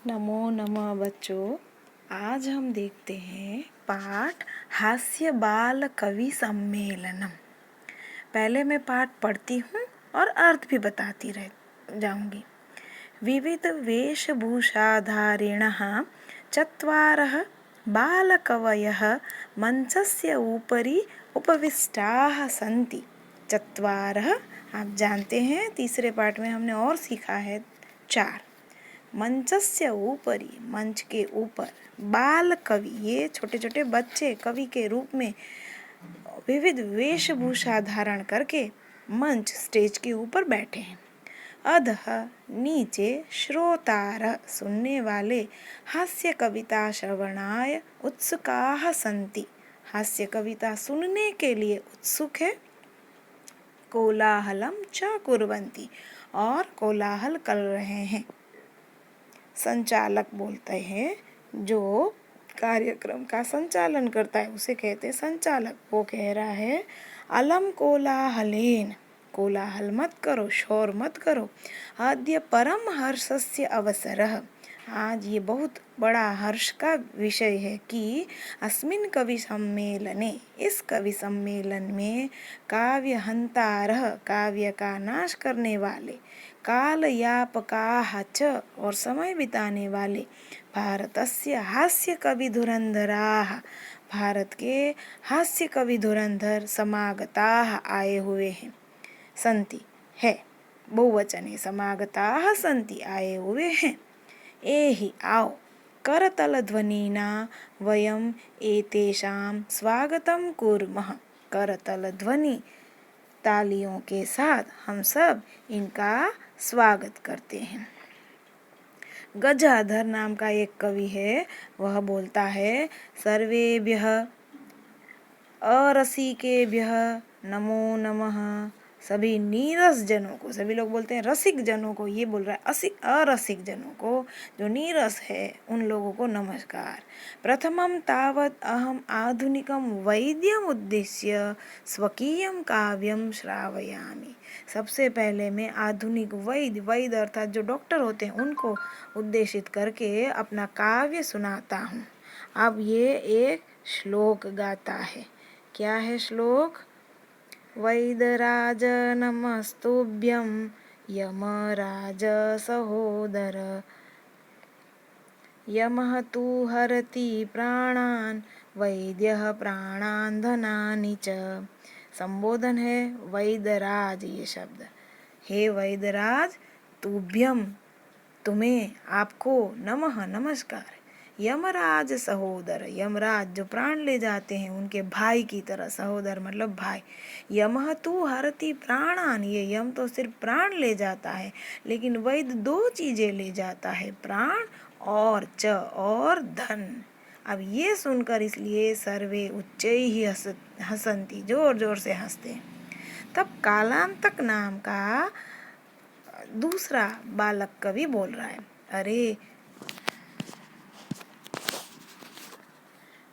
नमो नमः बच्चों। आज हम देखते हैं पाठ हास्य बाल कवि सम्मेलनम। पहले मैं पाठ पढ़ती हूँ और अर्थ भी बताती रह जाऊंगी। विविध वेशभूषाधारिणः चत्वारः बालकवयः मंचस्य ऊपरी उपविष्टाः सन्ति। चत्वारः आप जानते हैं, तीसरे पाठ में हमने और सीखा है 4। मंचस्य ऊपरी मंच के ऊपर, बाल कवि ये छोटे छोटे बच्चे कवि के रूप में विविध वेशभूषा धारण करके मंच स्टेज के ऊपर बैठे हैं। अधः नीचे श्रोतार सुनने वाले हास्य कविता श्रवणाय उत्सुकाः सन्ति। हास्य कविता सुनने के लिए उत्सुक है। कोलाहलम च कुर्वन्ति और कोलाहल कर रहे हैं। संचालक बोलते हैं, जो कार्यक्रम का संचालन करता है उसे कहते हैं संचालक। वो कह रहा है अलम कोलाहलेन, कोलाहल मत करो, शोर मत करो। अद्य परम हर्षस्य अवसरः, आज ये बहुत बड़ा हर्ष का विषय है कि अस्मिन् कवि सम्मेलने, इस कवि सम्मेलन में काव्यहंतारः, काव्य का नाश करने वाले, कालयापकाः च और समय बिताने वाले, भारतस्य हास्य कवि धुरंधराः, भारत के हास्य कवि धुरंधर समागताः आए हुए हैं। संति है बहुवचन है, समागताः संति आए हुए हैं। एहि आओ करतल ध्वनिना वयम एतेषां स्वागतम कुर्मः। करतल ध्वनि तालियों के साथ हम सब इनका स्वागत करते हैं। गजाधर नाम का एक कवि है, वह बोलता है सर्वेभ्यः अरसिकेभ्यः नमो नमः। सभी नीरस जनों को, सभी लोग बोलते हैं रसिक जनों को, ये बोल रहा है अरसिक जनों को, जो नीरस है उन लोगों को नमस्कार। प्रथमं तावत् अहम आधुनिकं वैद्यम उद्देश्य स्वकीयं काव्यम श्रावयामि। सबसे पहले मैं आधुनिक वैद्य अर्थात जो डॉक्टर होते हैं उनको उद्देशित करके अपना काव्य सुनाता हूँ। अब ये एक श्लोक गाता है। क्या है श्लोक? वैदराज नमस्तुभ्यं यमराज सहोदर, यमः तु हरति प्राणान् वैद्यः प्राणान् धनानि च। संबोधन है वैदराज, ये शब्द। हे वैदराज, तुभ्यम तुम्हें, आपको, नमः नमस्कार। यमराज सहोदर, यमराज जो प्राण ले जाते हैं उनके भाई की तरह, सहोदर मतलब भाई। यमः तु हरति प्राणान, ये यम तो सिर्फ प्राण ले जाता है, लेकिन वैद्य 2 चीजें ले जाता है, प्राण और च और धन। अब ये सुनकर इसलिए सर्वे उच्चैः हसंती, जोर जोर से हंसते हैं। तब कालांतक नाम का दूसरा बालक कवि बोल रहा है, अरे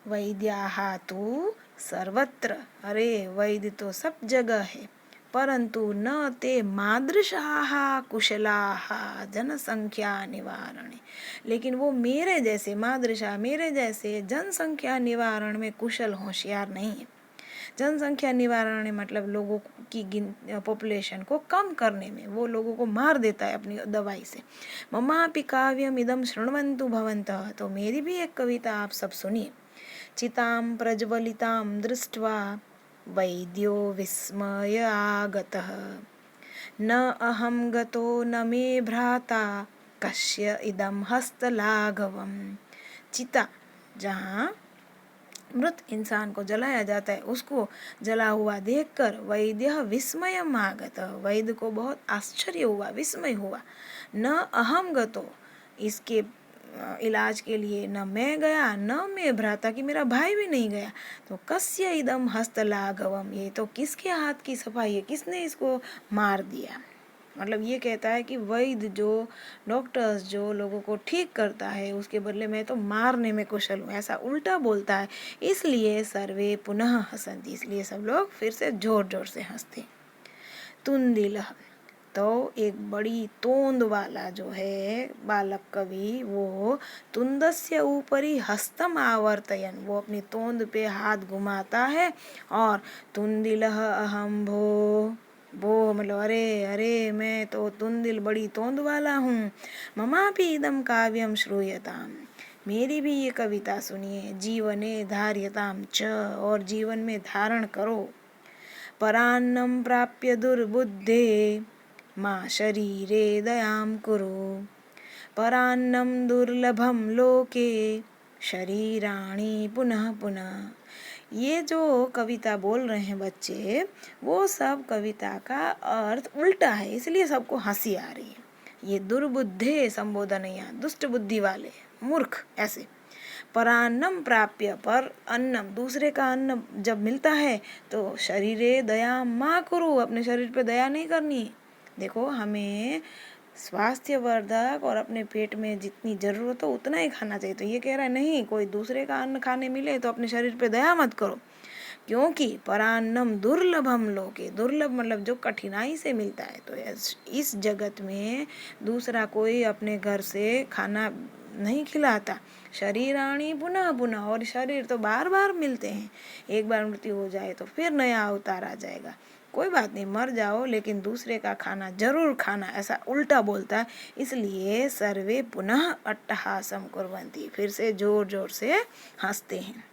वैद्याः तु सर्वत्र, अरे वैद्य तो सब जगह है, परंतु न ते मादृशाः कुशलाः जनसंख्या निवारणे, लेकिन वो मेरे जैसे मादृशा, मेरे जैसे जनसंख्या निवारण में कुशल होशियार नहीं है। जनसंख्या निवारण मतलब लोगों की पॉपुलेशन को कम करने में, वो लोगों को मार देता है अपनी दवाई से। ममापि काव्यम इदम शृण्वन्तु भवन्तः, तो मेरी भी एक कविता आप सब सुनिए। चितां प्रज्वलितां दृष्ट्वा वैद्यो विस्मय आगतः, न अहं गतो न मे भ्राता कस्य इदं हस्तलाघवम। चिता, जहाँ मृत इंसान को जलाया जाता है, उसको जला हुआ देखकर वैद्य विस्मयम् आगतः, वैद्य को बहुत आश्चर्य हुआ, विस्मय हुआ। न अहम गतो, इसके इलाज के लिए न मैं गया न मैं भ्राता, कि मेरा भाई भी नहीं गया। तो कस्य इदम हस्तलाघवम, ये तो किसके हाथ की सफाई है, किसने इसको मार दिया। मतलब ये कहता है कि वैद्य जो डॉक्टर्स जो लोगों को ठीक करता है, उसके बदले में तो मारने में कुशल हूँ, ऐसा उल्टा बोलता है। इसलिए सर्वे पुनः हसंती, इसलिए सब लोग फिर से जोर जोर से हंसते। तुंदिलः, तो एक बड़ी तोंद वाला जो है बालक कवि, वो तुंदस्य ऊपरी हस्तम आवर्तयन, वो अपनी तोंद पे हाथ घुमाता है और तुंदिलह अहम भो मतलब अरे अरे मैं तो तुंदिल बड़ी तोंद वाला हूँ। ममापि इदम काव्यम श्रूयताम, मेरी भी ये कविता सुनिए। जीवने धार्यताम च, और जीवन में धारण करो। परान्नम प्राप्य दुर्बुद्धे माँ शरीरे दयाम कुरु, परान्नम दुर्लभम लोके शरीराणि पुनः पुनः। ये जो कविता बोल रहे हैं बच्चे, वो सब कविता का अर्थ उल्टा है, इसलिए सबको हंसी आ रही है। ये दुर्बुद्धे संबोधन है यहाँ, दुष्ट बुद्धि वाले, मूर्ख ऐसे। परान्नम प्राप्य, पर अन्नम दूसरे का अन्न जब मिलता है तो शरीरे दया माँ करो, अपने शरीर पे दया नहीं करनी। देखो हमें स्वास्थ्यवर्धक और अपने पेट में जितनी जरूरत हो उतना ही खाना चाहिए। तो ये कह रहा है नहीं, कोई दूसरे का अन्न खाने मिले तो अपने शरीर पे दया मत करो, क्योंकि परान्नम दुर्लभम लोके, दुर्लभ मतलब जो कठिनाई से मिलता है। तो इस जगत में दूसरा कोई अपने घर से खाना नहीं खिलाता। शरीराणि पुनः पुनः, और शरीर तो बार बार मिलते हैं, एक बार मृत्यु हो जाए तो फिर नया अवतार आ जाएगा। कोई बात नहीं, मर जाओ लेकिन दूसरे का खाना जरूर खाना, ऐसा उल्टा बोलता है। इसलिए सर्वे पुनः अट्टहासम कुर्वन्ति, फिर से जोर जोर से हंसते हैं।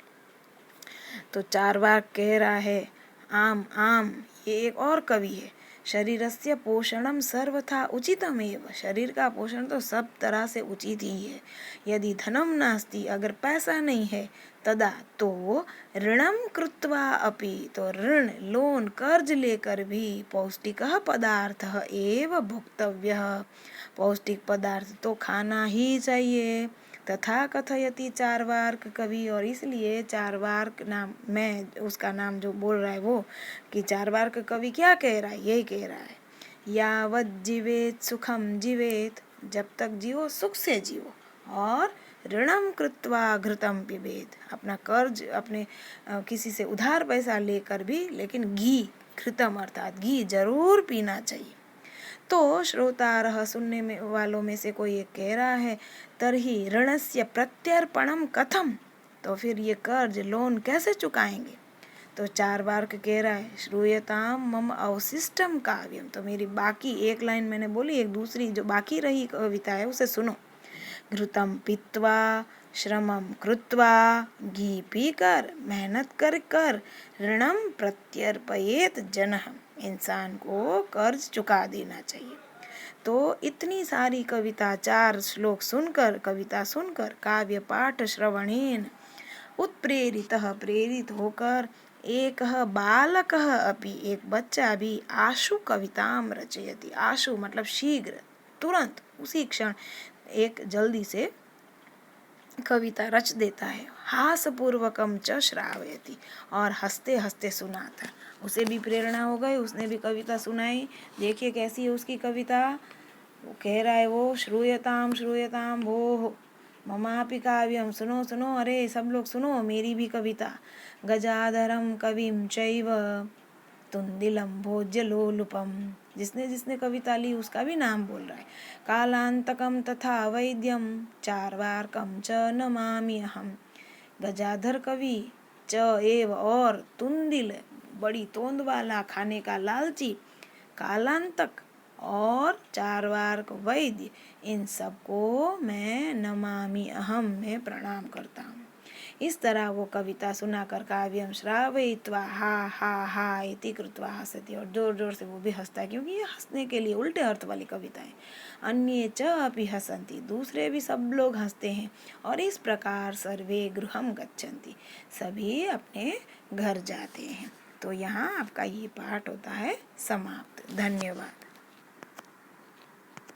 तो चारवाक कह रहा है आम आम, ये एक और कवि है। शरीरस्य पोषणम सर्वथा उचितमेव, शरीर का पोषण तो सब तरह से उचित ही है। यदि धनम नास्ति, अगर पैसा नहीं है, तदा तो ऋणम कृत्वा अपि, तो ऋण लोन कर्ज लेकर भी पौष्टिक पदार्थ एव भोक्तव्य, पौष्टिक पदार्थ तो खाना ही चाहिए। तथा कथयति चारवाक कवि, और इसलिए चारवाक नाम, मैं उसका नाम जो बोल रहा है वो, कि चारवाक कवि क्या कह रहा है, यही कह रहा है यावत जीवेत सुखम जीवेत, जब तक जियो सुख से जियो, और ऋणम कृत्वा घृतम पिबेत, अपना कर्ज अपने किसी से उधार पैसा लेकर भी, लेकिन घी, घृतम अर्थात घी जरूर पीना चाहिए। तो श्रोतारः, सुनने में वालों में से कोई एक कह रहा है, तरही ऋणस्य प्रत्यर्पणम कथम, तो फिर ये कर्ज लोन कैसे चुकाएंगे। तो चारवाक कह रहा है श्रूयताम मम अवशिष्टम काव्यम, तो मेरी बाकी एक लाइन मैंने बोली, एक दूसरी जो बाकी रही कविता है उसे सुनो। घृतम पीत्वा श्रमम कृत्वा, घी पीकर मेहनत कर कर ऋणम प्रत्यर्पयेत जनः, इंसान को कर्ज चुका देना चाहिए। तो इतनी सारी कविता, 4 श्लोक सुनकर, कविता सुनकर, काव्य पाठ श्रवणेन उत्प्रेरितः, प्रेरित होकर, एक बालक अपि, एक बच्चा भी, आशु कविताम रचयति, आशु मतलब शीघ्र, तुरंत, उसी क्षण, एक जल्दी से कविता रच देता है। हासपूर्वकम च श्रावयति, और हंसते हंसते सुनाता। उसे भी प्रेरणा हो गई, उसने भी कविता सुनाई। देखिए कैसी है उसकी कविता। वो कह रहा है, वो श्रूयताम श्रूयताम भो ममापि काव्यम, सुनो सुनो, अरे सब लोग सुनो मेरी भी कविता। गजाधरम कविम चैव तुंदिलम भोज्यलोलुपम, जिसने जिसने कविता ली उसका भी नाम बोल रहा है। कालांतकम तथा वैद्यम चारवाकम च नमामि अहम, गजाधर कवि, च एव और तुंदिल बड़ी तोंद वाला, खाने का लालची, कालांतक और चारवाक वैद्य, इन सबको मैं नमामि अहम, मैं प्रणाम करता हूँ। इस तरह वो कविता सुनाकर काव्यम श्रावयित्वा हा हा हा इति कृत्वा हसति, और जोर जोर से वो भी हंसता है, क्योंकि ये हंसने के लिए उल्टे अर्थ वाली कविता है। अन्ये च अपि हसन्ति, दूसरे भी सब लोग हंसते हैं। और इस प्रकार सर्वे गृहम गच्छन्ति, सभी अपने घर जाते हैं। तो यहाँ आपका ये पाठ होता है समाप्त। धन्यवाद।